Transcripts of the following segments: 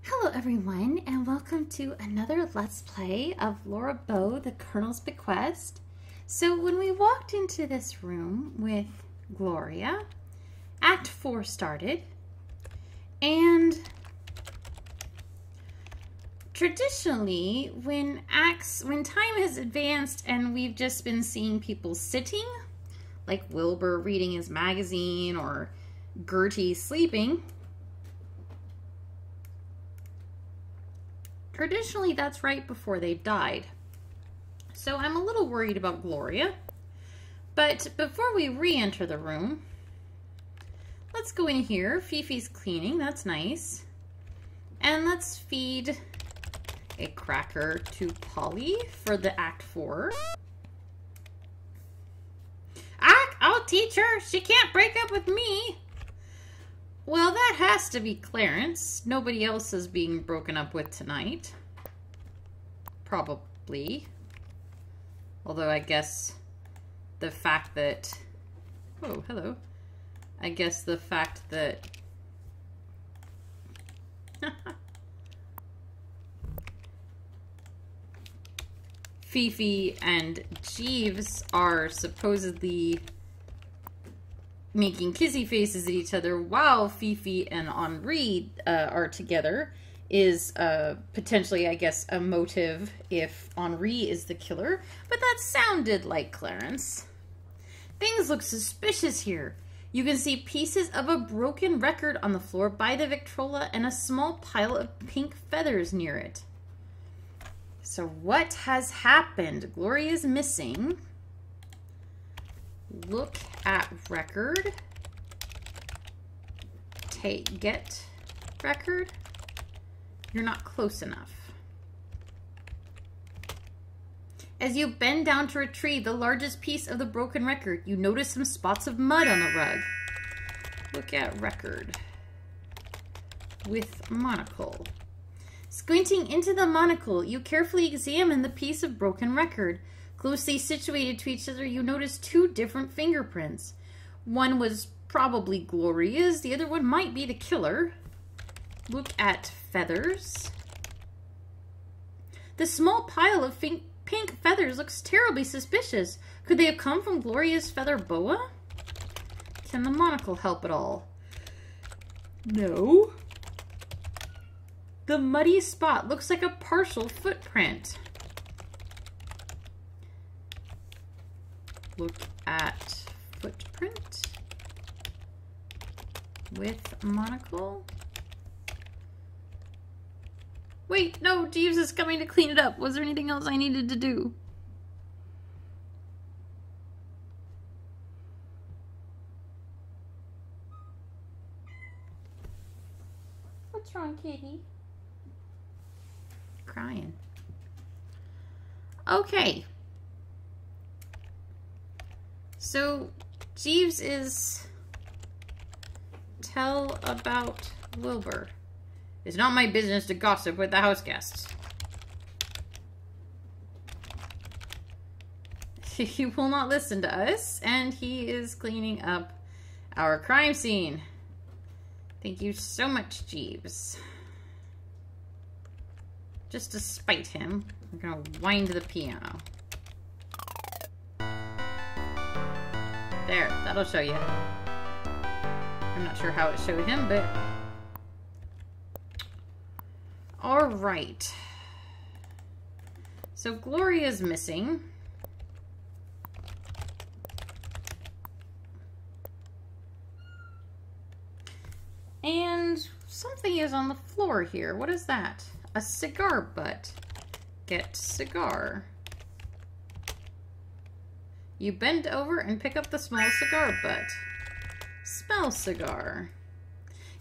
Hello everyone, and welcome to another Let's Play of Laura Bow, the Colonel's Bequest. So when we walked into this room with Gloria, Act 4 started, and traditionally when time has advanced and we've just been seeing people sitting, like Wilbur reading his magazine or Gertie sleeping, traditionally, that's right before they've died. So I'm a little worried about Gloria. But before we re-enter the room, let's go in here. Fifi's cleaning, that's nice. And let's feed a cracker to Polly for the Act 4. I'll teach her. She can't break up with me. Well, that has to be Clarence. Nobody else is being broken up with tonight. Probably. Although I guess the fact that... Oh, hello. I guess the fact that... Fifi and Jeeves are supposedly making kissy faces at each other while Fifi and Henri are together is potentially, I guess, a motive if Henri is the killer. But that sounded like Clarence. Things look suspicious here. You can see pieces of a broken record on the floor by the Victrola and a small pile of pink feathers near it. So what has happened? Gloria's missing. Look at record. Get record. You're not close enough. As you bend down to retrieve the largest piece of the broken record, you notice some spots of mud on the rug. Look at record. With monocle. Squinting into the monocle, you carefully examine the piece of broken record. Closely situated to each other, you notice two different fingerprints. One was probably Gloria's, the other one might be the killer. Look at feathers. The small pile of pink feathers looks terribly suspicious. Could they have come from Gloria's feather boa? Can the monocle help at all? No. The muddy spot looks like a partial footprint. Look at footprint with monocle. Wait, no, Jeeves is coming to clean it up. Was there anything else I needed to do? What's wrong, Katie? Crying. Okay. So, Jeeves is... Tell about Wilbur. It's not my business to gossip with the house guests. He will not listen to us, and he is cleaning up our crime scene. Thank you so much, Jeeves. Just to spite him, I'm gonna wind the piano. There, that'll show you. I'm not sure how it showed him, but... Alright. So Gloria's missing. And something is on the floor here. What is that? A cigar butt. Get cigar. You bend over and pick up the small cigar butt. Smell cigar.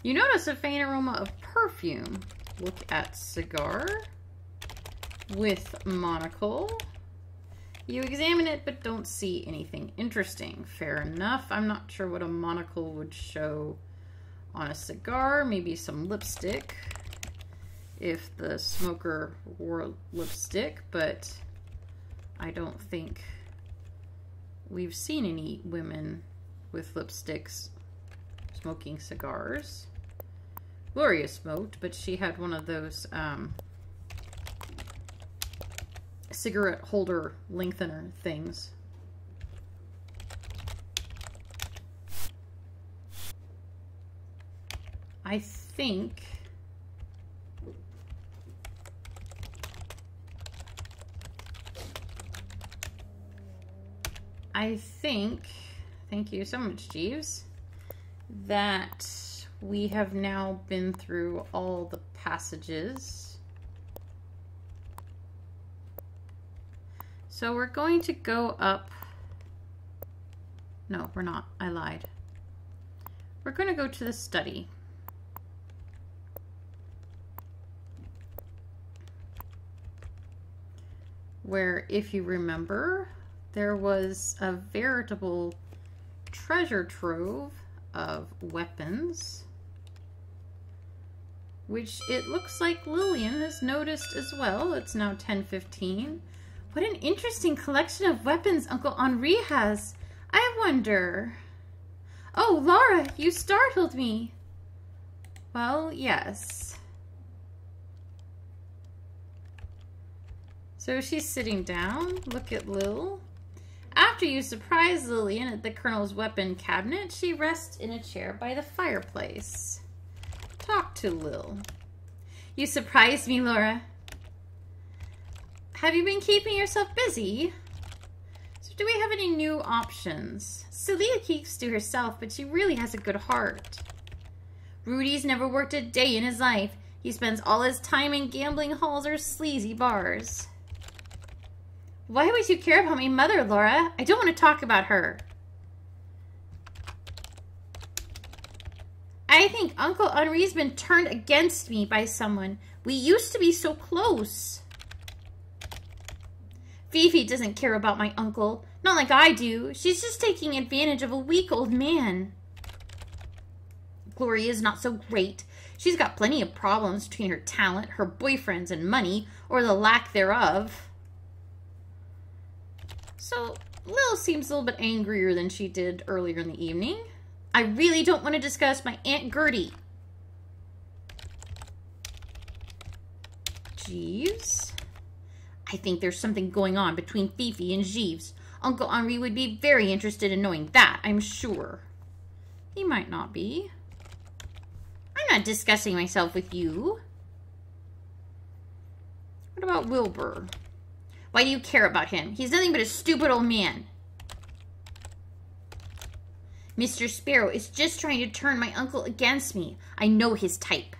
You notice a faint aroma of perfume. Look at cigar. With monocle. You examine it but don't see anything interesting. Fair enough. I'm not sure what a monocle would show on a cigar. Maybe some lipstick. If the smoker wore lipstick, but I don't think we've seen any women with lipsticks smoking cigars. Gloria smoked, but she had one of those cigarette holder lengthener things. I think thank you so much, Jeeves, that we have now been through all the passages. So we're going to go up. No, we're not. I lied. We're going to go to the study. Where, if you remember, there was a veritable treasure trove of weapons, which it looks like Lillian has noticed as well. It's now 10:15. What an interesting collection of weapons Uncle Henri has. I wonder... Oh, Laura, you startled me. Well, yes. So she's sitting down. Look at Lil. After you surprise Lillian at the Colonel's weapon cabinet, she rests in a chair by the fireplace. Talk to Lil. You surprised me, Laura. Have you been keeping yourself busy? So do we have any new options? Celia keeps to herself, but she really has a good heart. Rudy's never worked a day in his life. He spends all his time in gambling halls or sleazy bars. Why would you care about my mother, Laura? I don't want to talk about her. I think Uncle Henri's been turned against me by someone. We used to be so close. Fifi doesn't care about my uncle. Not like I do. She's just taking advantage of a weak old man. Gloria's not so great. She's got plenty of problems between her talent, her boyfriends, and money, or the lack thereof. So, Lil seems a little bit angrier than she did earlier in the evening. I really don't want to discuss my Aunt Gertie. Jeeves? I think there's something going on between Fifi and Jeeves. Uncle Henri would be very interested in knowing that, I'm sure. He might not be. I'm not discussing myself with you. What about Wilbur? Why do you care about him? He's nothing but a stupid old man. Mr. Sparrow is just trying to turn my uncle against me. I know his type.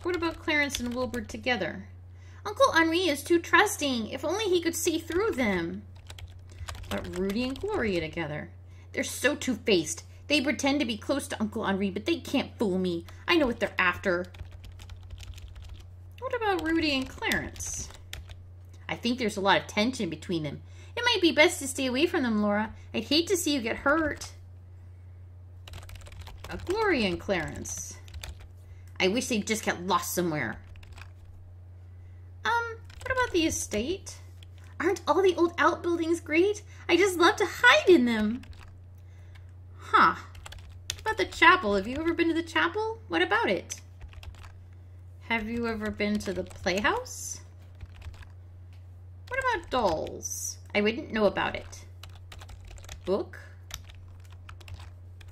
What about Clarence and Wilbur together? Uncle Henri is too trusting. If only he could see through them. But Rudy and Gloria together. They're so two-faced. They pretend to be close to Uncle Henri, but they can't fool me. I know what they're after. What about Rudy and Clarence? I think there's a lot of tension between them. It might be best to stay away from them, Laura. I'd hate to see you get hurt. Gloria and Clarence. I wish they'd just get lost somewhere. What about the estate? Aren't all the old outbuildings great? I just love to hide in them. Huh. What about the chapel? Have you ever been to the chapel? What about it? Have you ever been to the playhouse? What about dolls? I wouldn't know about it. Book?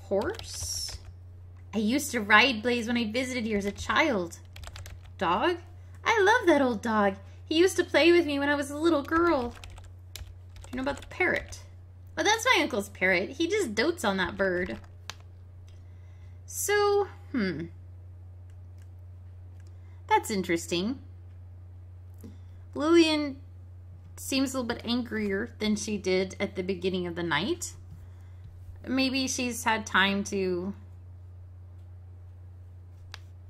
Horse? I used to ride Blaze when I visited here as a child. Dog? I love that old dog. He used to play with me when I was a little girl. Do you know about the parrot? Well, that's my uncle's parrot. He just dotes on that bird. So, that's interesting. Lillian seems a little bit angrier than she did at the beginning of the night. Maybe she's had time to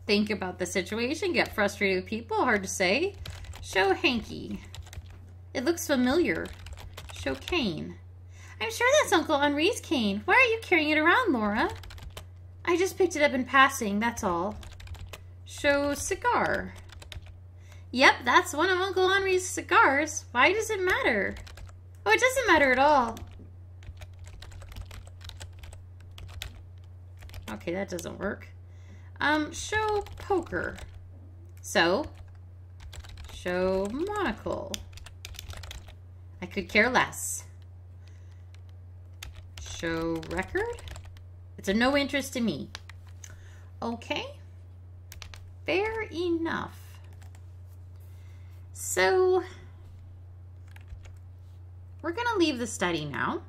think about the situation, get frustrated with people, hard to say. Show hanky. It looks familiar. Show cane. I'm sure that's Uncle Henri's cane. Why are you carrying it around, Laura? I just picked it up in passing, that's all. Show cigar. Yep, that's one of Uncle Henri's cigars. Why does it matter? Oh, it doesn't matter at all. Okay, that doesn't work. Show poker. So, show monocle. I could care less. Show record. It's of no interest to me. Okay. Fair enough. So, we're going to leave the study now.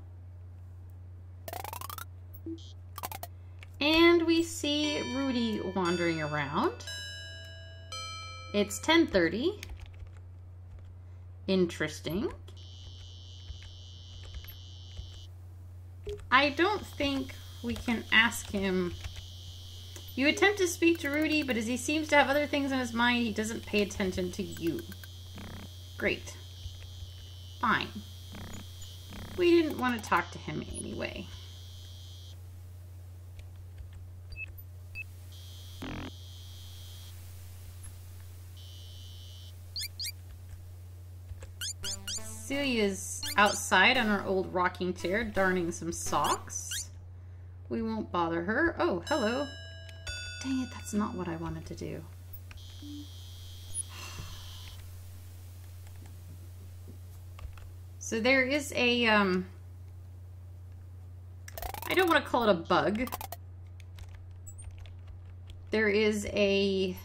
And we see Rudy wandering around. It's 10:30. Interesting. I don't think we can ask him. You attempt to speak to Rudy, but as he seems to have other things in his mind, he doesn't pay attention to you. Great. Fine. We didn't want to talk to him anyway. Celia's outside on her old rocking chair, darning some socks. We won't bother her. Oh, hello. Dang it, that's not what I wanted to do. So there is a, I don't want to call it a bug. There is a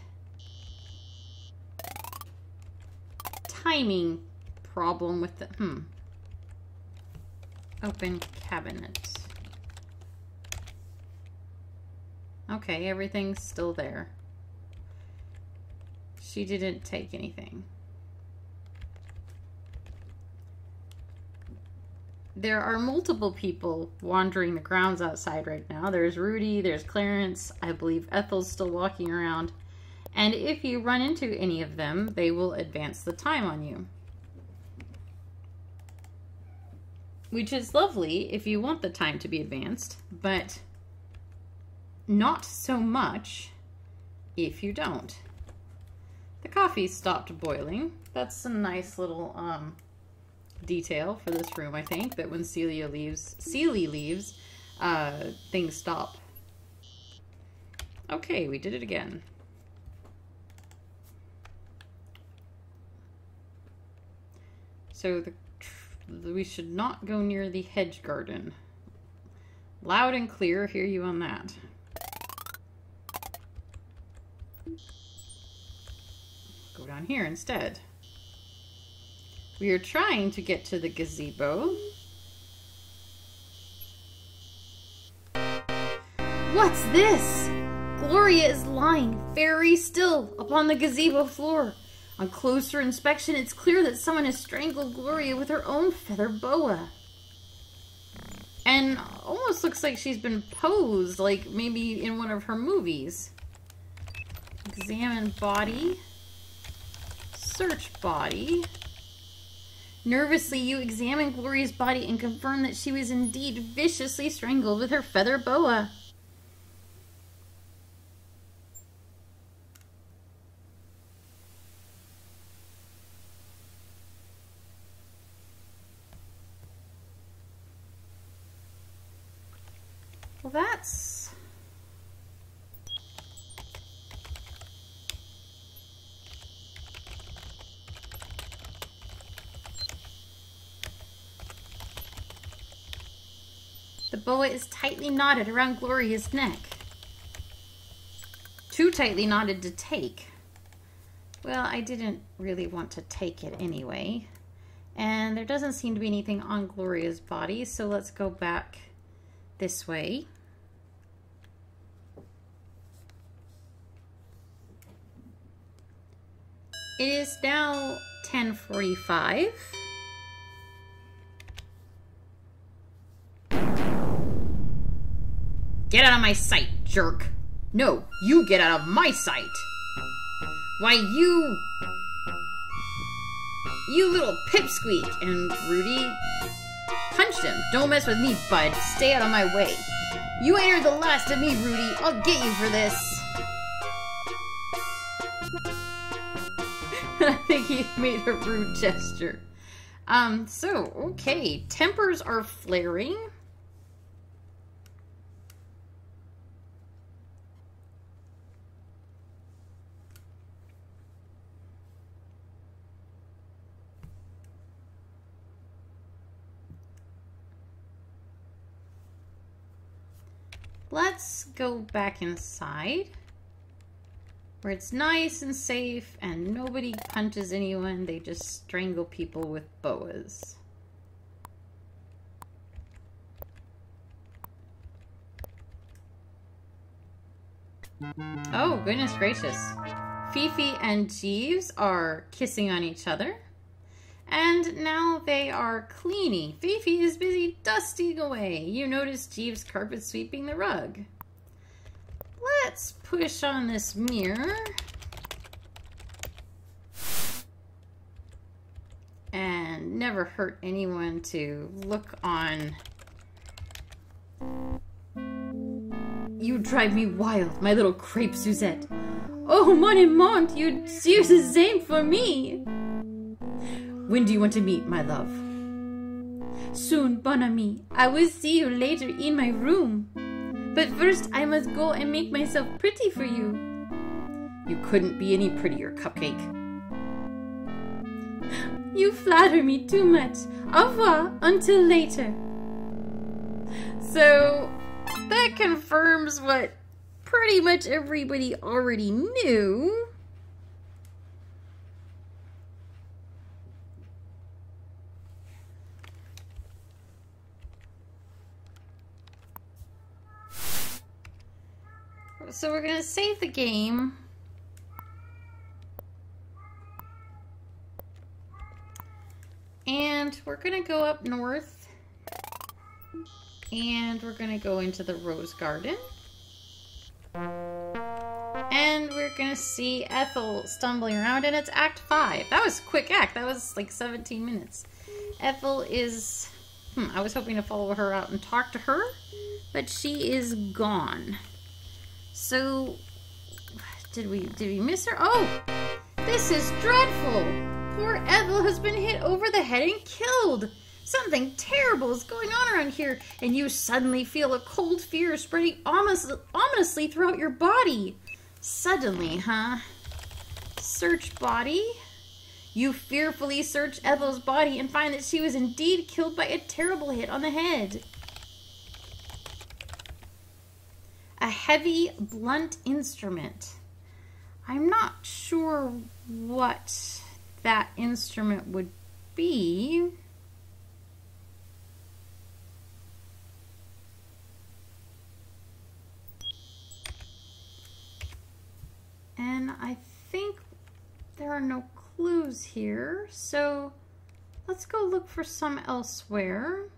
timing problem with the, open cabinet. Okay, everything's still there. She didn't take anything. There are multiple people wandering the grounds outside right now. There's Rudy, there's Clarence, I believe Ethel's still walking around. And if you run into any of them, they will advance the time on you. Which is lovely if you want the time to be advanced, but not so much if you don't. The coffee stopped boiling. That's a nice little detail for this room, I think, that when Celia leaves, things stop. Okay, we did it again. So we should not go near the hedge garden. Loud and clear, hear you on that. Go down here instead. We are trying to get to the gazebo. What's this? Gloria is lying very still upon the gazebo floor. On closer inspection, it's clear that someone has strangled Gloria with her own feather boa. And almost looks like she's been posed, like maybe in one of her movies. Examine body. Search body. Nervously, you examine Gloria's body and confirm that she was indeed viciously strangled with her feather boa. Well, that's... The boa is tightly knotted around Gloria's neck. Too tightly knotted to take. Well, I didn't really want to take it anyway. And there doesn't seem to be anything on Gloria's body, so let's go back this way. It is now 10:45. Get out of my sight, jerk. No, you get out of my sight. Why, you little pipsqueak. And Rudy punched him. Don't mess with me, bud. Stay out of my way. You ain't heard the last of me, Rudy. I'll get you for this. I think he made a rude gesture. Okay. Tempers are flaring. Let's go back inside where it's nice and safe and nobody punches anyone. They just strangle people with boas. Oh, goodness gracious. Fifi and Jeeves are kissing on each other. And now they are cleaning. Fifi is busy dusting away. You notice Jeeves carpet sweeping the rug. Let's push on this mirror. And never hurt anyone to look on. You drive me wild, my little crepe Suzette. Oh, mon amant, you do the same for me. When do you want to meet, my love? Soon, bon ami. I will see you later in my room. But first, I must go and make myself pretty for you. You couldn't be any prettier, Cupcake. You flatter me too much. Au revoir, until later. So, that confirms what pretty much everybody already knew. So we're going to save the game. And we're going to go up north. And we're going to go into the Rose Garden. And we're going to see Ethel stumbling around. And it's Act 5. That was a quick act. That was like 17 minutes. Ethel is... I was hoping to follow her out and talk to her. But she is gone. So, did we miss her? Oh, this is dreadful. Poor Ethel has been hit over the head and killed. Something terrible is going on around here, and you suddenly feel a cold fear spreading ominously throughout your body. Suddenly, huh? Search body. You fearfully search Ethel's body and find that she was indeed killed by a terrible hit on the head. A heavy, blunt instrument. I'm not sure what that instrument would be. And I think there are no clues here, so let's go look for some elsewhere.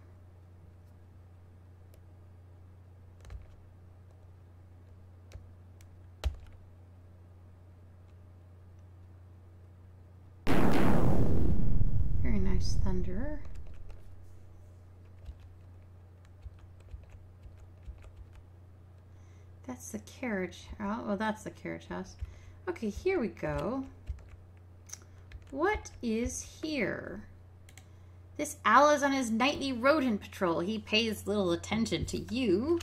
Thunder. That's the carriage. Oh, well, that's the carriage house. Okay, here we go. What is here? This owl is on his nightly rodent patrol. He pays little attention to you.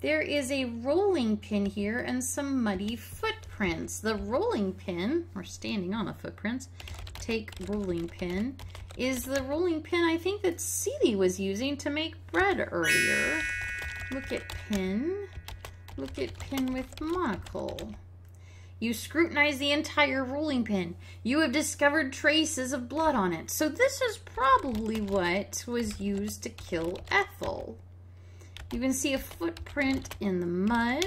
There is a rolling pin here and some muddy footprints. The rolling pin, we're standing on the footprints, take rolling pin, is the rolling pin I think that Celie was using to make bread earlier. Look at pin. Look at pin with monocle. You scrutinize the entire rolling pin. You have discovered traces of blood on it. So this is probably what was used to kill Ethel. You can see a footprint in the mud.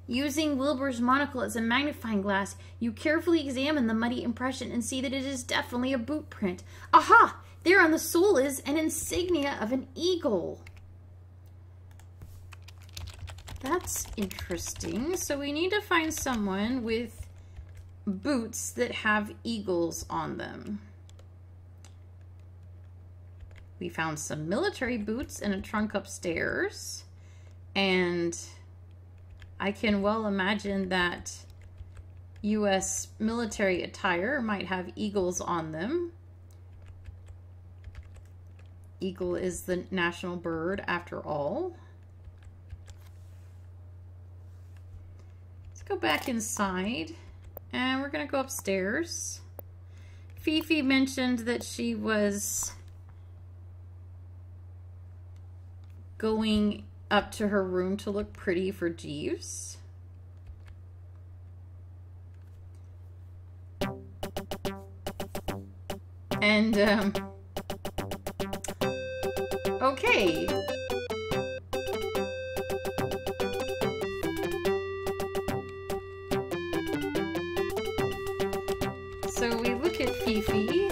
Using Wilbur's monocle as a magnifying glass, you carefully examine the muddy impression and see that it is definitely a boot print. Aha! There on the sole is an insignia of an eagle. That's interesting. So we need to find someone with boots that have eagles on them. We found some military boots in a trunk upstairs, and I can well imagine that U.S. military attire might have eagles on them. Eagle is the national bird after all. Let's go back inside, and we're gonna go upstairs. Fifi mentioned that she was going up to her room to look pretty for Jeeves. And, okay. So we look at Fifi.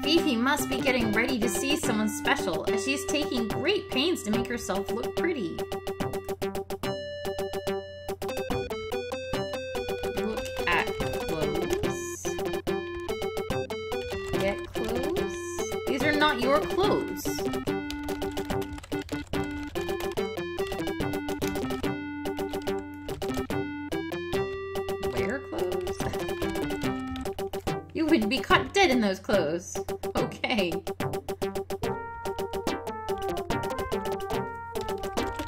Fifi must be getting ready to see someone special, as she's taking great pains to make herself look pretty. Look at clothes. Get clothes. These are not your clothes. Wear clothes? You would be caught dead in those clothes. Okay. Look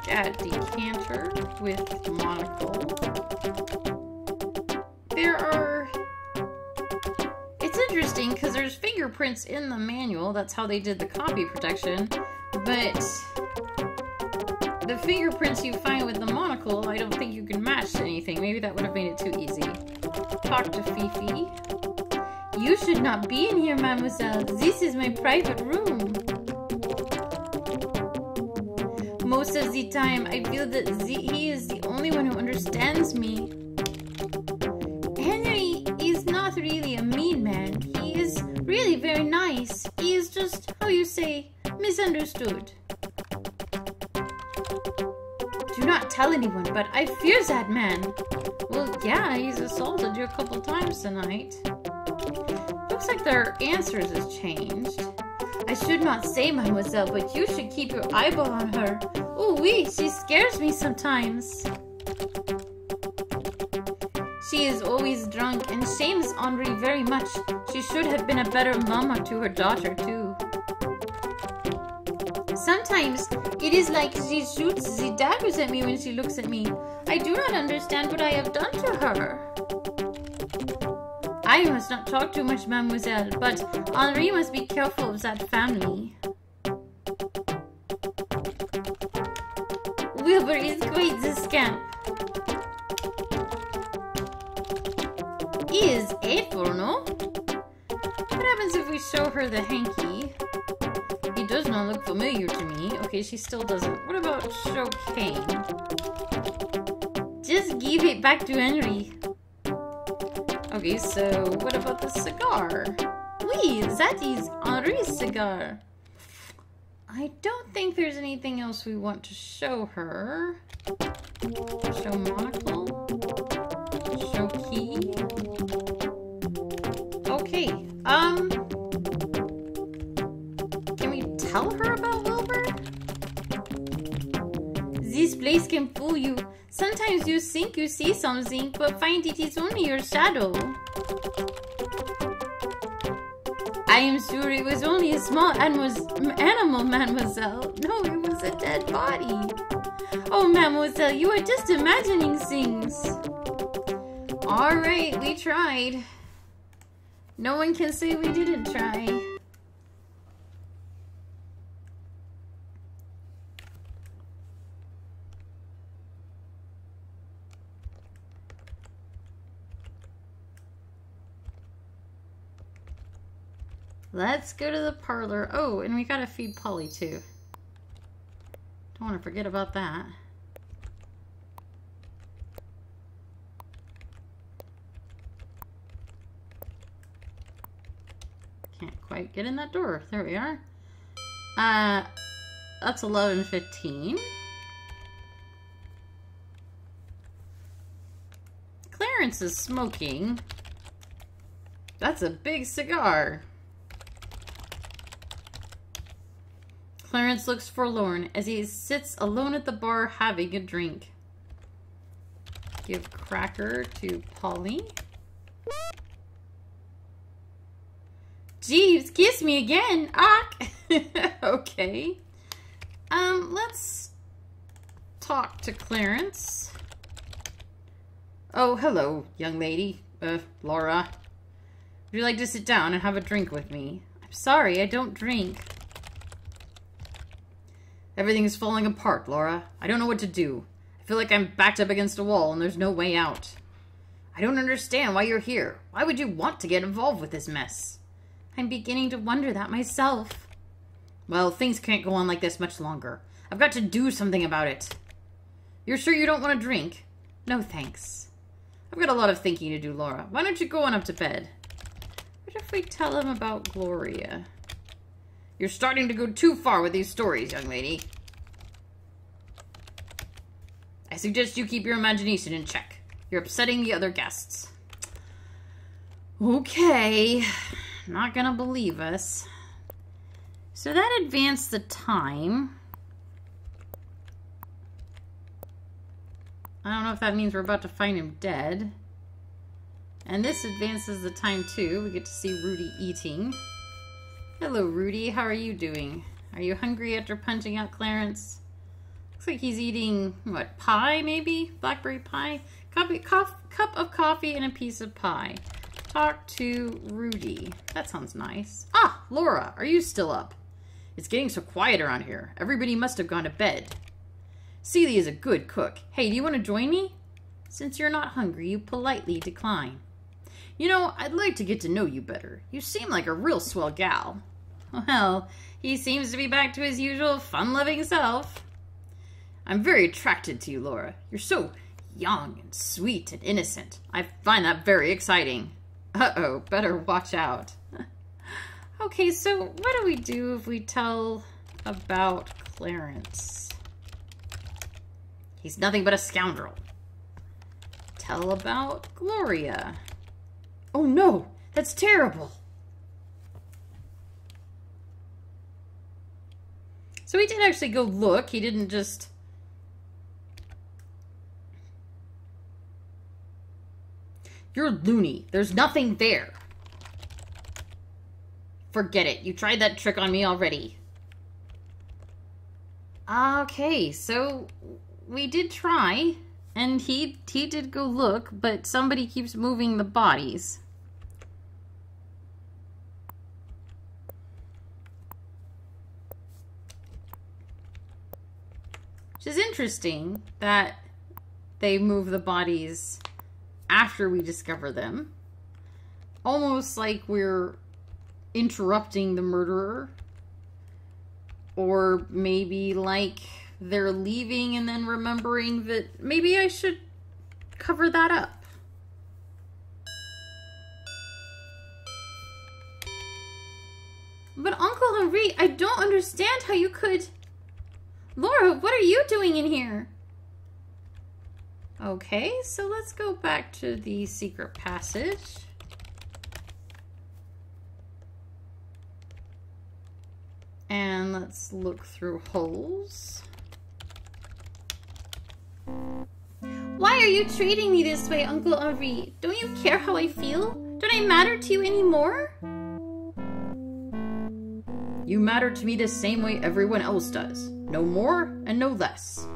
at decanter with monocle. There are... It's interesting because there's fingerprints in the manual. That's how they did the copy protection. But the fingerprints you find with the monocle, I don't think you can match to anything. Maybe that would have made it too easy. Talk to Fifi. You should not be in here, mademoiselle. This is my private room. Most of the time, I feel that he is the only one who understands me. Henry is not really a mean man. He is really very nice. He is just, how you say, misunderstood. Do not tell anyone, but I fear that man. Well, yeah, he's assaulted you a couple times tonight. Looks like their answers has changed. I should not say, mademoiselle, but you should keep your eyeball on her. Oh, oui, she scares me sometimes. She is always drunk and shames Henri very much. She should have been a better mama to her daughter, too. Sometimes it is like she shoots the daggers at me when she looks at me. I do not understand what I have done to her. I must not talk too much, mademoiselle, but Henri must be careful of that family. Wilbur is quite the scamp. He is Ethel, no? What happens if we show her the hanky? He does not look familiar to me. Okay, she still doesn't. What about show Kane? Just give it back to Henry. Okay, so what about the cigar? Oui, that is Henri's cigar. I don't think there's anything else we want to show her. Show monocle. Show key. Okay, can we tell her about Wilbur? This place can fool you. Sometimes you think you see something, but find it is only your shadow. I am sure it was only a small animal, mademoiselle. No, it was a dead body. Oh, mademoiselle, you are just imagining things. Alright, we tried. No one can say we didn't try. Let's go to the parlor. Oh, and we gotta feed Polly too. Don't want to forget about that. Can't quite get in that door. There we are. That's 11:15. Clarence is smoking. That's a big cigar. Clarence looks forlorn as he sits alone at the bar having a drink. Give cracker to Polly. Jeeves, kiss me again. Ock. Okay. Let's talk to Clarence. Oh, hello, young lady. Laura. Would you like to sit down and have a drink with me? I'm sorry, I don't drink. Everything's falling apart, Laura. I don't know what to do. I feel like I'm backed up against a wall and there's no way out. I don't understand why you're here. Why would you want to get involved with this mess? I'm beginning to wonder that myself. Well, things can't go on like this much longer. I've got to do something about it. You're sure you don't want to drink? No, thanks. I've got a lot of thinking to do, Laura. Why don't you go on up to bed? What if we tell him about Gloria? You're starting to go too far with these stories, young lady. I suggest you keep your imagination in check. You're upsetting the other guests. Okay. Not gonna believe us. So that advanced the time. I don't know if that means we're about to find him dead. And this advances the time too. We get to see Rudy eating. Hello, Rudy. How are you doing? Are you hungry after punching out Clarence? Looks like he's eating, what, pie maybe? Blackberry pie? Cup of coffee and a piece of pie. Talk to Rudy. That sounds nice. Ah, Laura, are you still up? It's getting so quiet around here. Everybody must have gone to bed. Celia is a good cook. Hey, do you want to join me? Since you're not hungry, you politely decline. You know, I'd like to get to know you better. You seem like a real swell gal. Well, he seems to be back to his usual fun-loving self. I'm very attracted to you, Laura. You're so young and sweet and innocent. I find that very exciting. Uh-oh, better watch out. Okay, so what do we do if we tell about Clarence? He's nothing but a scoundrel. Tell about Gloria. Oh no, that's terrible. So he did actually go look. He didn't just... You're loony. There's nothing there. Forget it. You tried that trick on me already. Okay, so we did try, and he did go look, but somebody keeps moving the bodies. Which is interesting that they move the bodies after we discover them. Almost like we're interrupting the murderer. Or maybe like they're leaving and then remembering that maybe I should cover that up. But Uncle Henri, I don't understand how you could... Laura, what are you doing in here? Okay, so let's go back to the secret passage. And let's look through holes. Why are you treating me this way, Uncle Henri? Don't you care how I feel? Don't I matter to you anymore? You matter to me the same way everyone else does. No more and no less.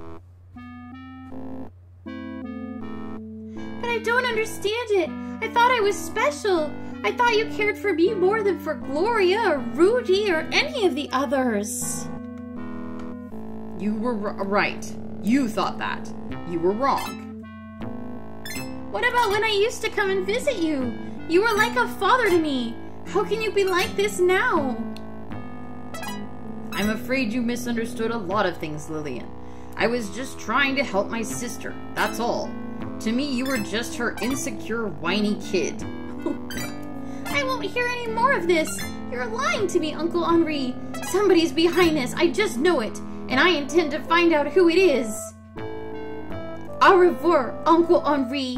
But I don't understand it. I thought I was special. I thought you cared for me more than for Gloria or Rudy or any of the others. You were right. You thought that. You were wrong. What about when I used to come and visit you? You were like a father to me. How can you be like this now? I'm afraid you misunderstood a lot of things, Lillian. I was just trying to help my sister, that's all. To me, you were just her insecure, whiny kid. I won't hear any more of this. You're lying to me, Uncle Henri. Somebody's behind this, I just know it. And I intend to find out who it is. Au revoir, Uncle Henri.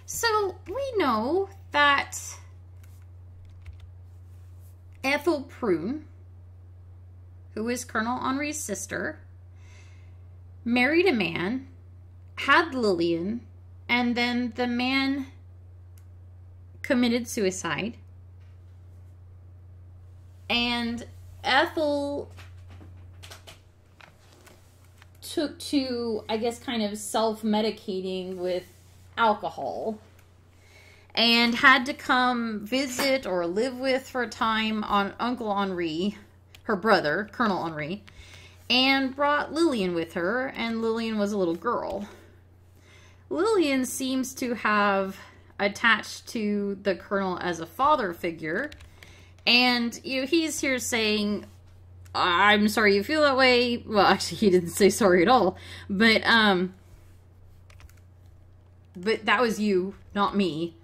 So, we know that Ethel Prune, who is Colonel Henri's sister, married a man, had Lillian, and then the man committed suicide. And Ethel took to, I guess, kind of self-medicating with alcohol. and had to come visit or live with for a time on Uncle Henri, her brother, Colonel Henri, and brought Lillian with her, and Lillian was a little girl. Lillian seems to have attached to the Colonel as a father figure, and he's here saying, I'm sorry you feel that way. Well, actually, he didn't say sorry at all, but that was you, not me.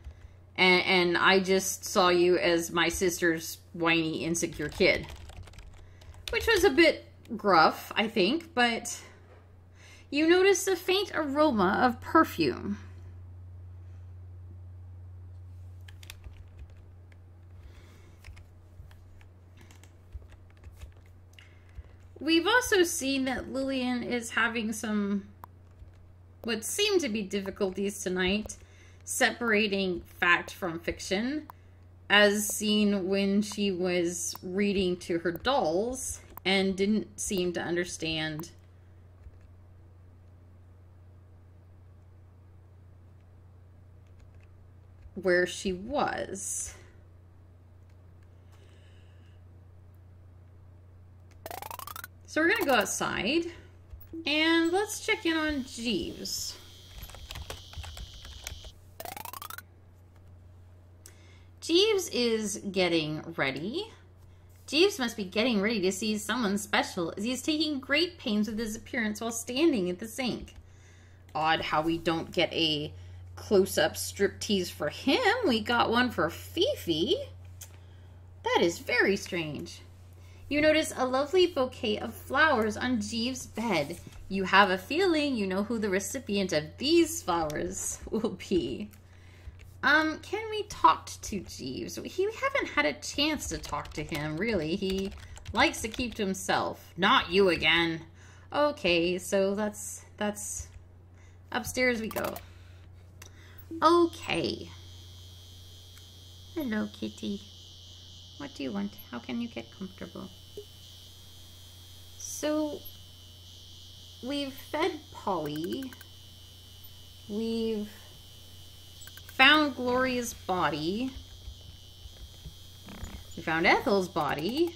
And I just saw you as my sister's whiny, insecure kid. Which was a bit gruff, I think, but you notice a faint aroma of perfume. We've also seen that Lillian is having some what seem to be difficulties tonight separating fact from fiction, as seen when she was reading to her dolls and didn't seem to understand where she was. So we're gonna go outside and let's check in on Jeeves. Jeeves is getting ready. Jeeves must be getting ready to see someone special, as he is taking great pains with his appearance while standing at the sink. Odd how we don't get a close-up striptease for him. We got one for Fifi. That is very strange. You notice a lovely bouquet of flowers on Jeeves' bed. You have a feeling you know who the recipient of these flowers will be. Can we talk to Jeeves? We haven't had a chance to talk to him, really. He likes to keep to himself. Not you again. Okay, so that's upstairs we go. Okay. Hello, kitty. What do you want? How can you get comfortable? So, we've fed Polly. We've found Gloria's body. We found Ethel's body.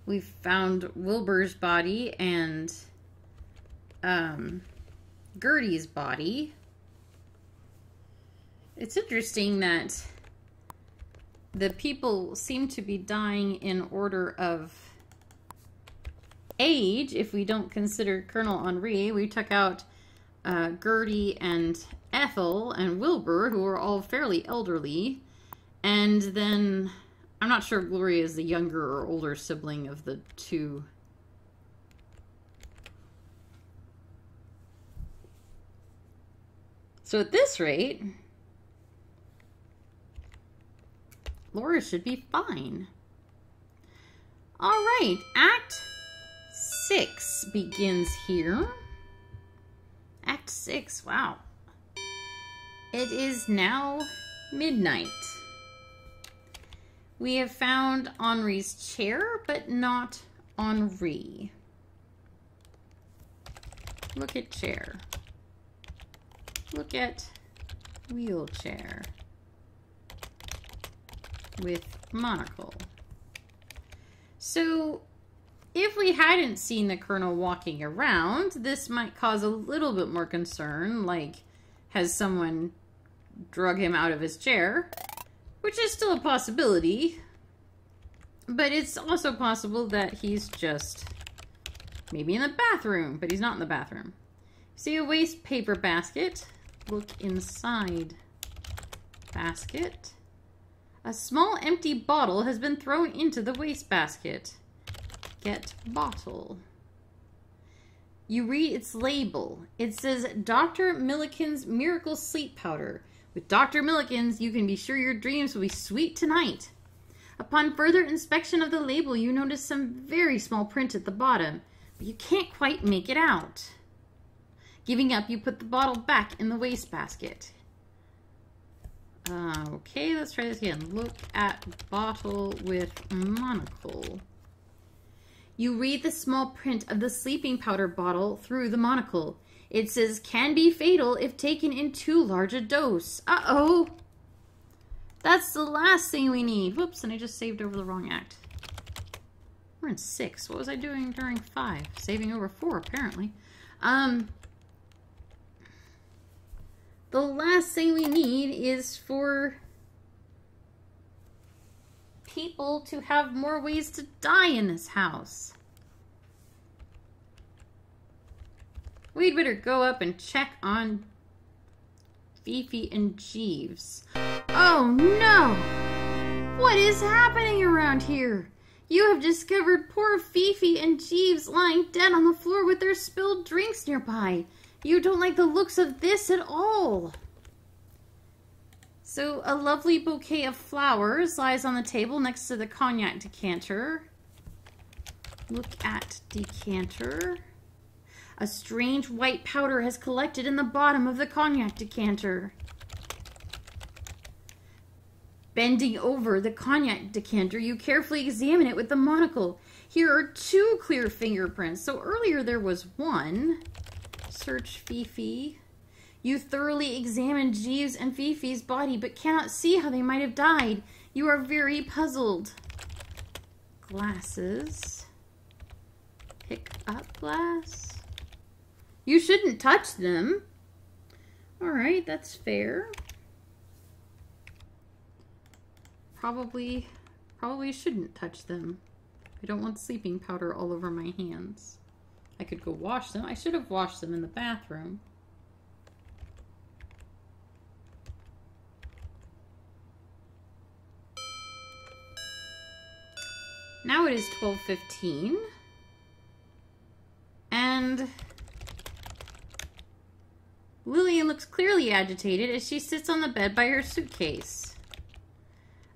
We found Wilbur's body and Gertie's body. It's interesting that the people seem to be dying in order of age. If we don't consider Colonel Henri, we took out Gertie and Ethel and Wilbur, who are all fairly elderly. And then, I'm not sure if Gloria is the younger or older sibling of the two. So at this rate, Laura should be fine. All right, Act 6 begins here. Act 6, wow. It is now midnight. We have found Henri's chair, but not Henri. Look at chair. Look at wheelchair with monocle. So, if we hadn't seen the Colonel walking around, this might cause a little bit more concern, like, has someone drug him out of his chair? Which is still a possibility, but it's also possible that he's just maybe in the bathroom, but he's not in the bathroom. See a waste paper basket. Look inside basket. A small empty bottle has been thrown into the wastebasket. Get bottle. You read its label. It says Dr. Milliken's Miracle Sleep Powder. With Dr. Milliken's, you can be sure your dreams will be sweet tonight. Upon further inspection of the label, you notice some very small print at the bottom, but you can't quite make it out. Giving up, you put the bottle back in the wastebasket. Okay, let's try this again. Look at bottle with monocle. You read the small print of the sleeping powder bottle through the monocle. It says, can be fatal if taken in too large a dose. Uh-oh. That's the last thing we need. Whoops, and I just saved over the wrong act. We're in 6. What was I doing during 5? Saving over 4, apparently. The last thing we need is for people to have more ways to die in this house. We'd better go up and check on Fifi and Jeeves. Oh no! What is happening around here? You have discovered poor Fifi and Jeeves lying dead on the floor with their spilled drinks nearby. You don't like the looks of this at all. So a lovely bouquet of flowers lies on the table next to the cognac decanter. Look at decanter. A strange white powder has collected in the bottom of the cognac decanter. Bending over the cognac decanter, you carefully examine it with the monocle. Here are 2 clear fingerprints. So earlier there was 1. Search Fifi. You thoroughly examine Jeeves and Fifi's body, but cannot see how they might have died. You are very puzzled. Glasses. Pick up glass. You shouldn't touch them. Alright, that's fair. Probably shouldn't touch them. I don't want sleeping powder all over my hands. I could go wash them. I should have washed them in the bathroom. Now it is 12:15. And Lillian looks clearly agitated as she sits on the bed by her suitcase.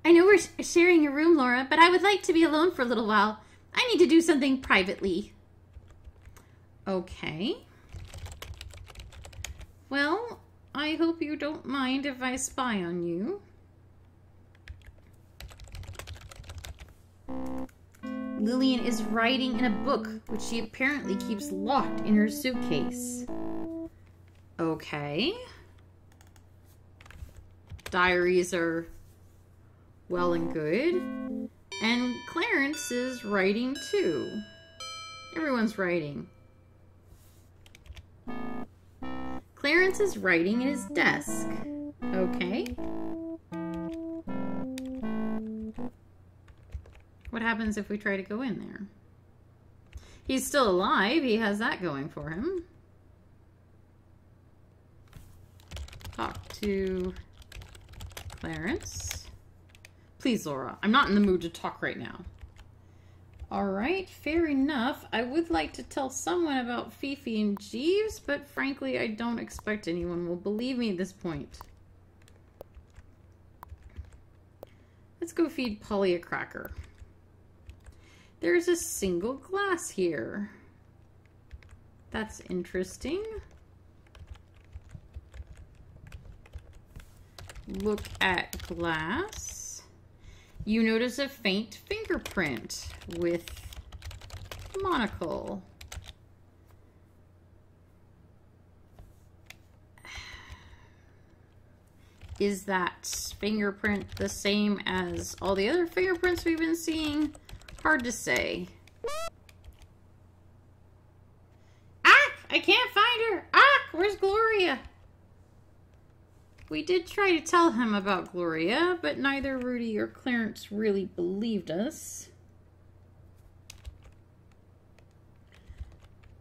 I know we're sharing a room, Laura, but I would like to be alone for a little while. I need to do something privately. Okay. Well, I hope you don't mind if I spy on you. Lillian is writing in a book, which she apparently keeps locked in her suitcase. Okay. Diaries are well and good. And Clarence is writing too. Everyone's writing. Clarence is writing in his desk. Okay. What happens if we try to go in there? He's still alive. He has that going for him. Talk to Clarence. Please, Laura. I'm not in the mood to talk right now. Alright, fair enough. I would like to tell someone about Fifi and Jeeves, but frankly, I don't expect anyone will believe me at this point. Let's go feed Polly a cracker. There's a single glass here. That's interesting. Look at glass. You notice a faint fingerprint with monocle. Is that fingerprint the same as all the other fingerprints we've been seeing? Hard to say. Ah! I can't find her! Ah! Where's Gloria? We did try to tell him about Gloria, but neither Rudy or Clarence really believed us.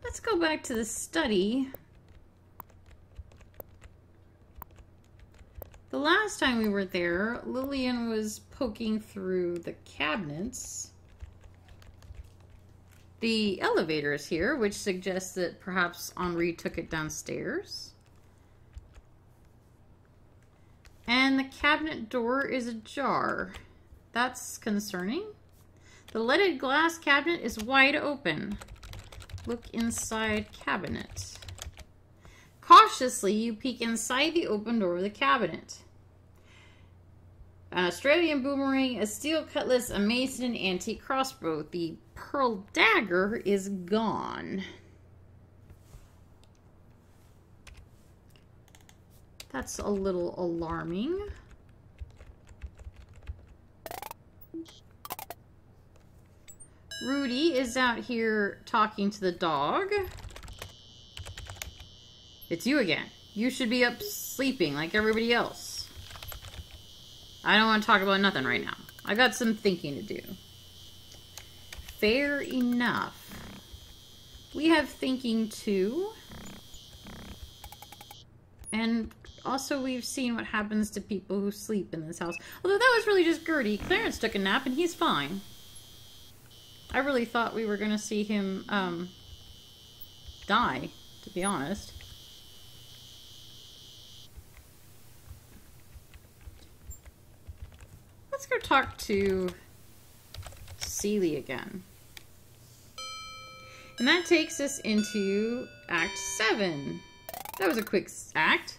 Let's go back to the study. The last time we were there, Lillian was poking through the cabinets. The elevator is here, which suggests that perhaps Henri took it downstairs. And the cabinet door is ajar. That's concerning. The leaded glass cabinet is wide open. Look inside cabinet. Cautiously, you peek inside the open door of the cabinet. An Australian boomerang, a steel cutlass, a mace, and an antique crossbow. The pearl dagger is gone. That's a little alarming. Rudy is out here talking to the dog. It's you again. You should be up sleeping like everybody else. I don't want to talk about nothing right now. I got some thinking to do. Fair enough. We have thinking too. And also we've seen what happens to people who sleep in this house. Although that was really just Gertie. Clarence took a nap and he's fine. I really thought we were going to see him die, to be honest. Let's go talk to Celie again. And that takes us into Act 7. That was a quick act.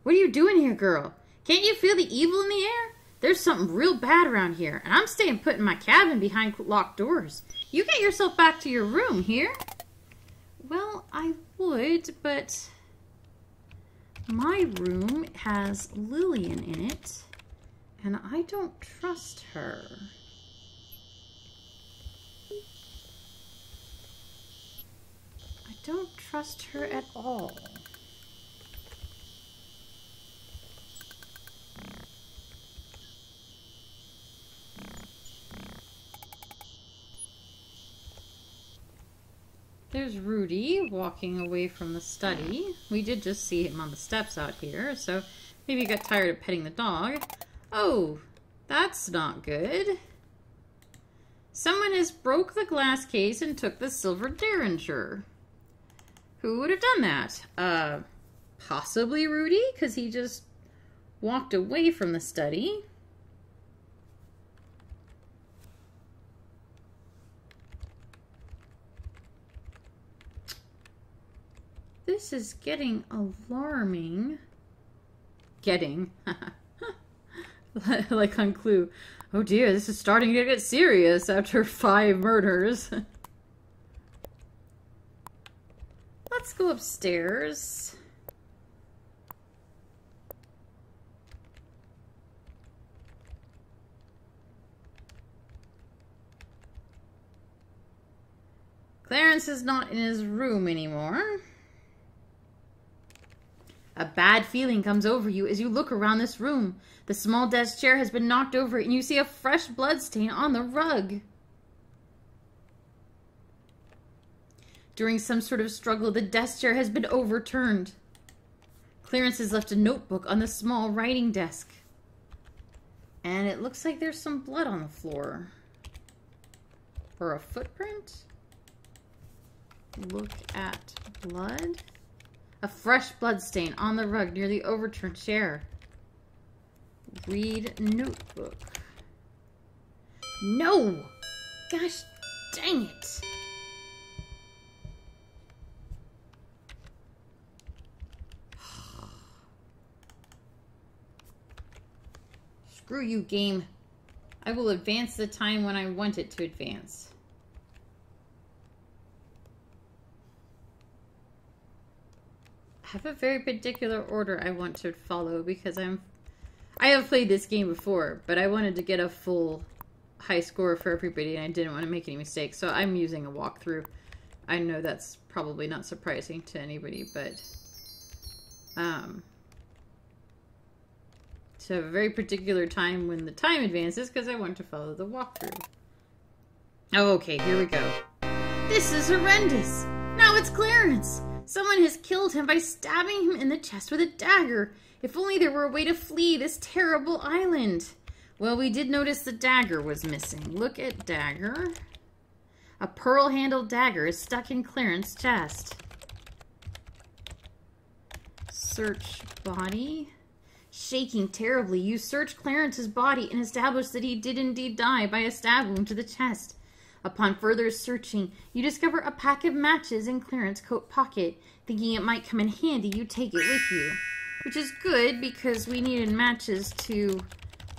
What are you doing here, girl? Can't you feel the evil in the air? There's something real bad around here, and I'm staying put in my cabin behind locked doors. You get yourself back to your room, here? Well, I would, but my room has Lillian in it, and I don't trust her. I don't trust her at all. There's Rudy walking away from the study. We did just see him on the steps out here, so maybe he got tired of petting the dog. Oh, that's not good. Someone has broke the glass case and took the silver derringer. Who would have done that? Possibly Rudy, because he just walked away from the study. This is getting alarming. Like on Clue. Oh dear, this is starting to get serious after 5 murders. Let's go upstairs. Clarence is not in his room anymore. A bad feeling comes over you as you look around this room. The small desk chair has been knocked over and you see a fresh blood stain on the rug. During some sort of struggle, the desk chair has been overturned. Clarence has left a notebook on the small writing desk. And it looks like there's some blood on the floor. Or a footprint? Look at blood. A fresh bloodstain on the rug near the overturned chair. Read notebook. No! Gosh dang it! Screw you, game. I will advance the time when I want it to advance. I have a very particular order I want to follow because I have played this game before, but I wanted to get a full high score for everybody and I didn't want to make any mistakes, so I'm using a walkthrough. I know that's probably not surprising to anybody, but to have a very particular time when the time advances because I want to follow the walkthrough. Oh, okay, here we go. This is horrendous! Now it's Clarence! Someone has killed him by stabbing him in the chest with a dagger. If only there were a way to flee this terrible island. Well, we did notice the dagger was missing. Look at dagger. A pearl-handled dagger is stuck in Clarence's chest. Search body. Shaking terribly, you search Clarence's body and establish that he did indeed die by a stab wound to the chest. Upon further searching, you discover a pack of matches in Clarence's coat pocket. Thinking it might come in handy, you take it with you. Which is good because we needed matches to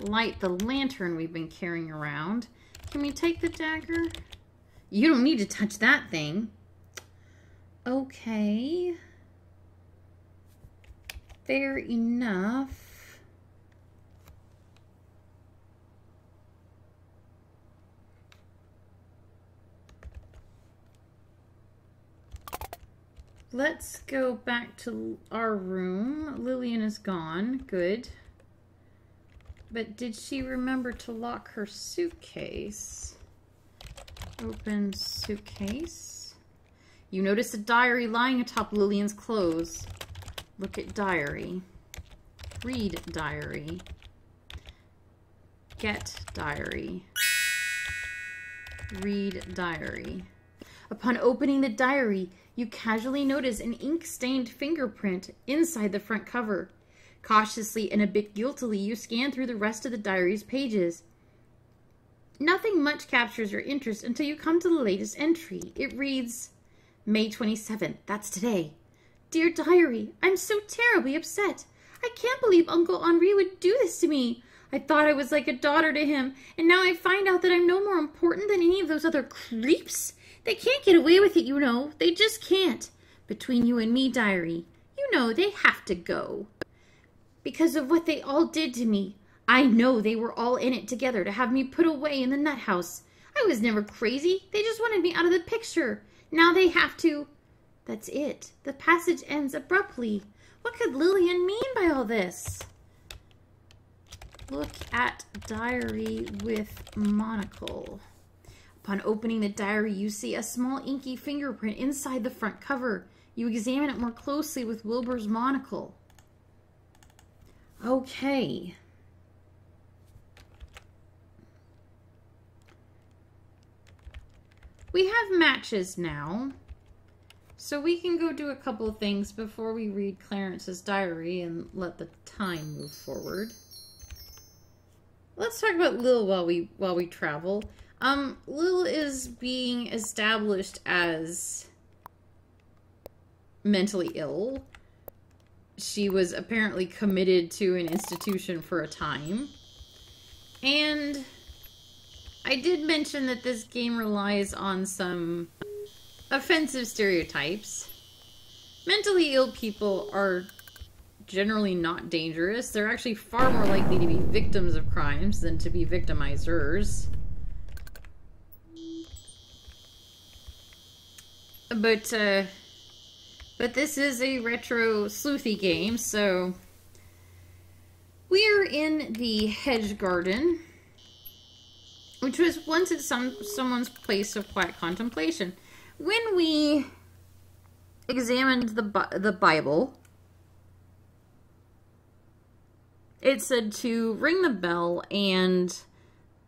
light the lantern we've been carrying around. Can we take the dagger? You don't need to touch that thing. Okay. Fair enough. Let's go back to our room. Lillian is gone. Good. But did she remember to lock her suitcase? Open suitcase. You notice a diary lying atop Lillian's clothes. Look at diary. Read diary. Get diary. Read diary. Upon opening the diary, you casually notice an ink-stained fingerprint inside the front cover. Cautiously and a bit guiltily, you scan through the rest of the diary's pages. Nothing much captures your interest until you come to the latest entry. It reads, May 27th, that's today. Dear Diary, I'm so terribly upset. I can't believe Uncle Henri would do this to me. I thought I was like a daughter to him, and now I find out that I'm no more important than any of those other creeps. They can't get away with it, you know. They just can't. Between you and me, Diary, you know they have to go. Because of what they all did to me. I know they were all in it together to have me put away in the nut house. I was never crazy. They just wanted me out of the picture. Now they have to... That's it. The passage ends abruptly. What could Lillian mean by all this? Look at diary with monocle. Upon opening the diary, you see a small inky fingerprint inside the front cover. You examine it more closely with Wilbur's monocle. Okay. We have matches now. So we can go do a couple of things before we read Clarence's diary and let the time move forward. Let's talk about Lil while we travel. Lil is being established as mentally ill. She was apparently committed to an institution for a time. And I did mention that this game relies on some offensive stereotypes. Mentally ill people are generally not dangerous. They're actually far more likely to be victims of crimes than to be victimizers. But this is a retro sleuthy game, so we're in the hedge garden, which was once at someone's place of quiet contemplation. When we examined the Bible, it said to ring the bell and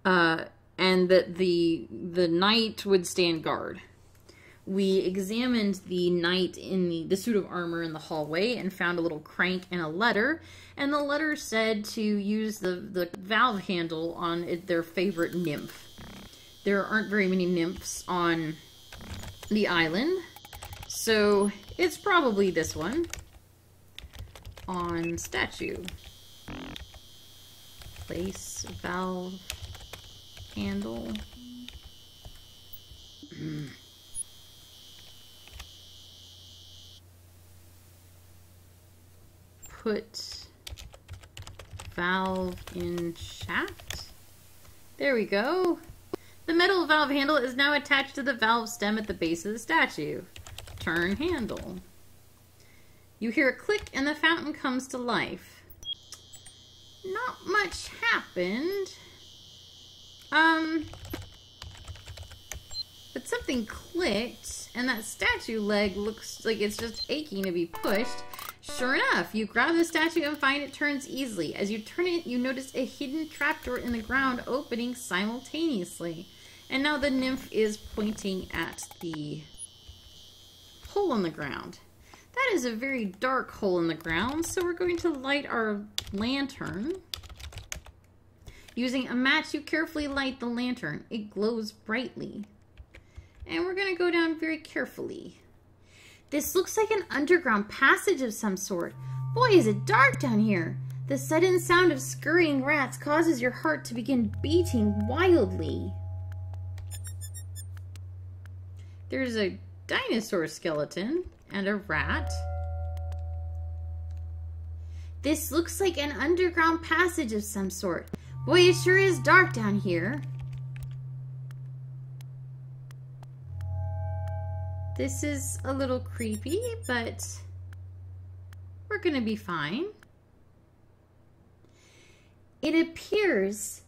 that the knight would stand guard. We examined the knight in the suit of armor in the hallway and found a little crank and a letter. And the letter said to use the valve handle on their favorite nymph. There aren't very many nymphs on the island, so it's probably this one. On statue. Place valve handle. Put valve in shaft. There we go. The metal valve handle is now attached to the valve stem at the base of the statue. Turn handle. You hear a click and the fountain comes to life. Not much happened. But something clicked and that statue leg looks like it's just aching to be pushed. Sure enough, you grab the statue and find it turns easily. As you turn it, you notice a hidden trapdoor in the ground opening simultaneously. And now the nymph is pointing at the hole in the ground. That is a very dark hole in the ground, so we're going to light our lantern. Using a match, you carefully light the lantern. It glows brightly. And we're going to go down very carefully. This looks like an underground passage of some sort. Boy, is it dark down here. The sudden sound of scurrying rats causes your heart to begin beating wildly. There's a dinosaur skeleton and a rat. This looks like an underground passage of some sort. Boy, it sure is dark down here. This is a little creepy, but we're gonna be fine. It appears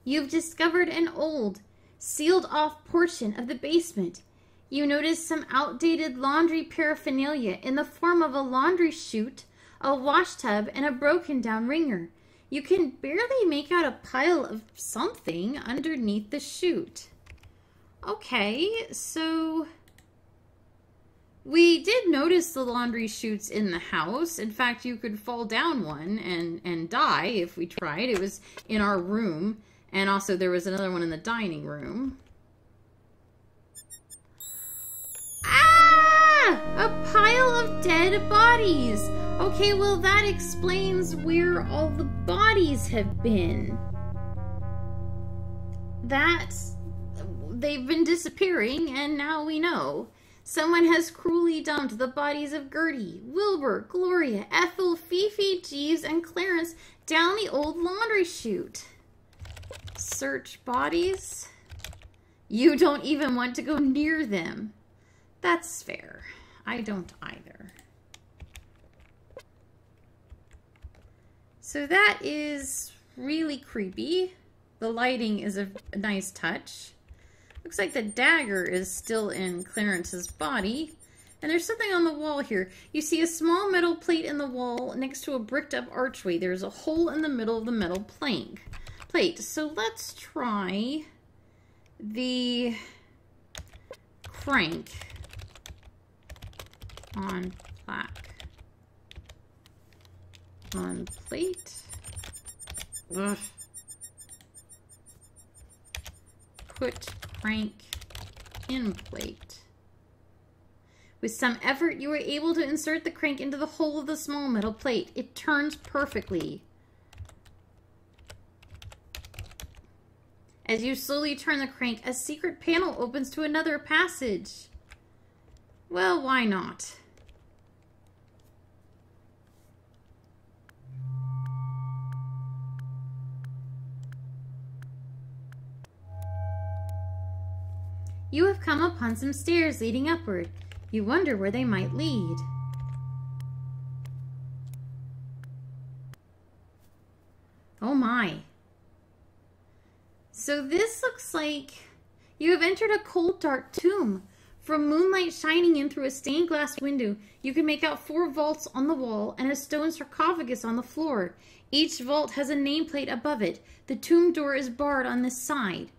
you've discovered an old, sealed off portion of the basement. You notice some outdated laundry paraphernalia in the form of a laundry chute, a wash tub, and a broken down wringer. You can barely make out a pile of something underneath the chute. Okay, so we did notice the laundry chutes in the house. In fact, you could fall down one and die if we tried. It was in our room, and also there was another one in the dining room. A pile of dead bodies. Okay, well that explains where all the bodies have been. They've been disappearing, and now we know. Someone has cruelly dumped the bodies of Gertie, Wilbur, Gloria, Ethel, Fifi, Jeeves, and Clarence down the old laundry chute. Search bodies? You don't even want to go near them. That's fair. I don't either. So that is really creepy. The lighting is a nice touch. Looks like the dagger is still in Clarence's body. And there's something on the wall here. You see a small metal plate in the wall next to a bricked up archway. There's a hole in the middle of the metal plate. So let's try the crank on plaque. On plate. Ugh. Put crank in plate. With some effort, you were able to insert the crank into the hole of the small metal plate. It turns perfectly. As you slowly turn the crank, a secret panel opens to another passage. Well, why not? You have come upon some stairs leading upward. You wonder where they might lead. Oh my. So this looks like you have entered a cold, dark tomb. From moonlight shining in through a stained glass window, you can make out 4 vaults on the wall and a stone sarcophagus on the floor. Each vault has a nameplate above it. The tomb door is barred on this side.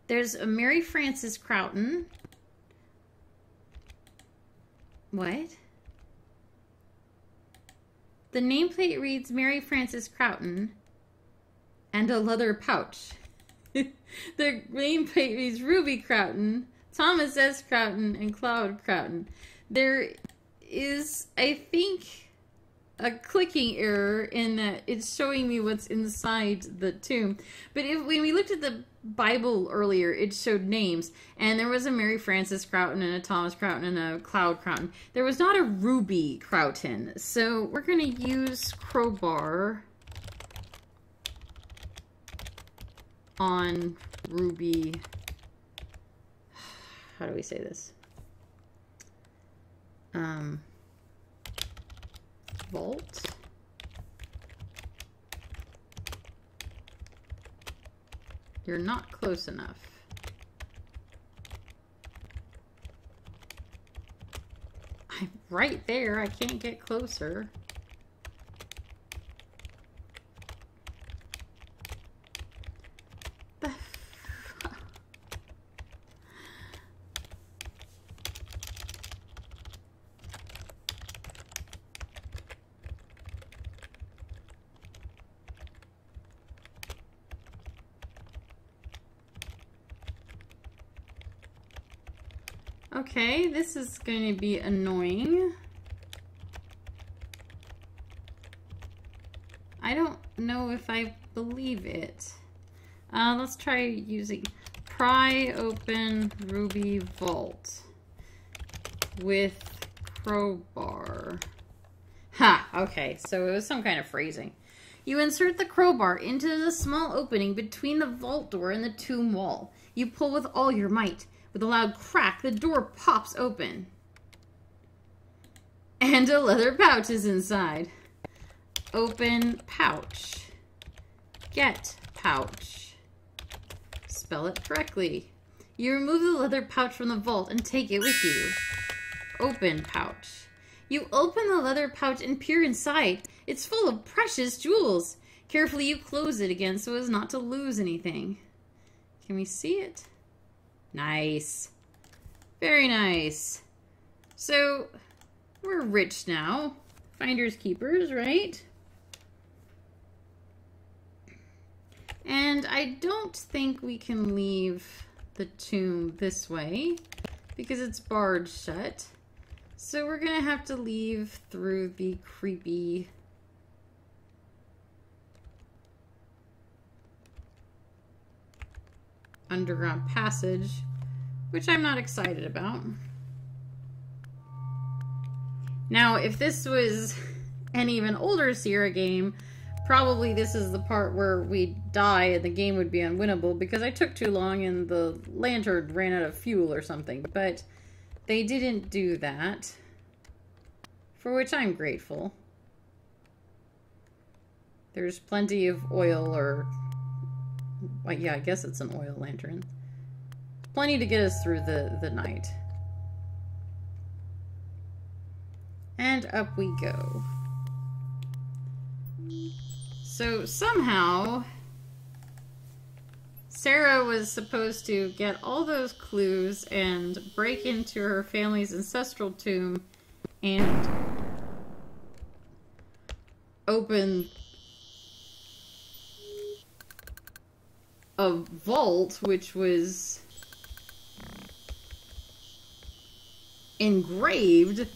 There's a Mary Frances Croughton. What? The nameplate reads Mary Frances Croughton and a leather pouch. The nameplate reads Ruby Croughton, Thomas S. Croughton, and Cloud Croughton. There is, I think, a clicking error in that it's showing me what's inside the tomb. But when we looked at the Bible earlier, it showed names, and there was a Mary Frances Croughton and a Thomas Croughton and a Cloud Croughton. There was not a Ruby Croughton, so we're going to use crowbar on Ruby. How do we say this? Vault. You're not close enough. I'm right there. I can't get closer. Okay, this is going to be annoying. I don't know if I believe it. Let's try using pry open Ruby Vault with crowbar. Ha! Okay, so it was some kind of phrasing. You insert the crowbar into the small opening between the vault door and the tomb wall. You pull with all your might. With a loud crack, the door pops open. And a leather pouch is inside. Open pouch. Get pouch. Spell it correctly. You remove the leather pouch from the vault and take it with you. Open pouch. You open the leather pouch and peer inside. It's full of precious jewels. Carefully you close it again so as not to lose anything. Can we see it? Nice. Very nice. So, we're rich now. Finders keepers, right? And I don't think we can leave the tomb this way because it's barred shut. So we're gonna have to leave through the creepy underground passage, which I'm not excited about. Now, if this was an even older Sierra game, probably this is the part where we die and the game would be unwinnable because I took too long and the lantern ran out of fuel or something. But they didn't do that, for which I'm grateful. There's plenty of oil, or well, yeah, I guess it's an oil lantern. Plenty to get us through the night. And up we go. So somehow Sarah was supposed to get all those clues and break into her family's ancestral tomb and open a vault which was engraved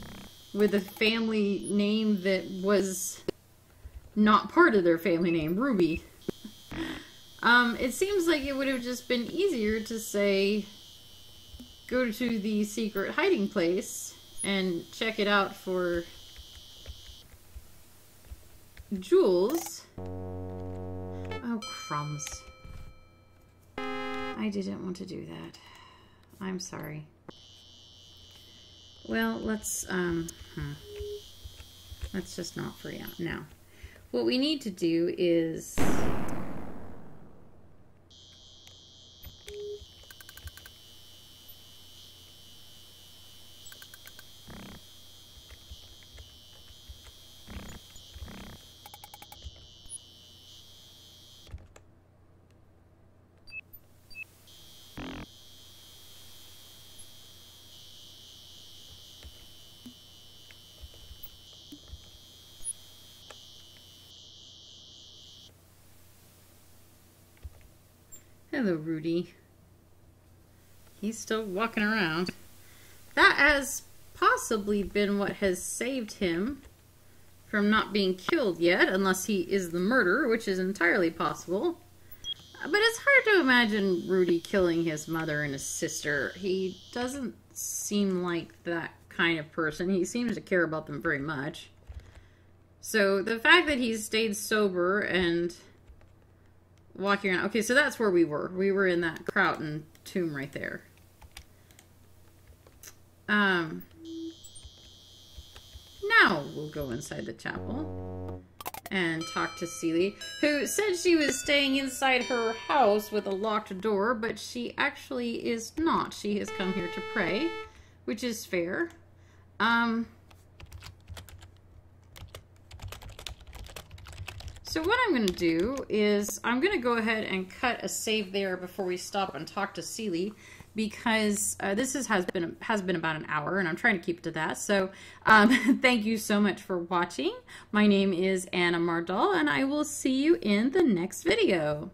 with a family name that was not part of their family name, Ruby. It seems like it would have just been easier to say, go to the secret hiding place and check it out for jewels. Oh, crumbs. I didn't want to do that. I'm sorry. Well, let's just not free out now. What we need to do is hello, Rudy. He's still walking around. That has possibly been what has saved him from not being killed yet, unless he is the murderer, which is entirely possible. But it's hard to imagine Rudy killing his mother and his sister. He doesn't seem like that kind of person. He seems to care about them very much. So the fact that he's stayed sober and walking around. Okay, so that's where we were. We were in that Crouten tomb right there. Now we'll go inside the chapel and talk to Celie, who said she was staying inside her house with a locked door, but she actually is not. She has come here to pray, which is fair. So what I'm going to do is I'm going to go ahead and cut a save there before we stop and talk to Celie, because this has been about an hour and I'm trying to keep it to that. So thank you so much for watching. My name is Anna Mardal and I will see you in the next video.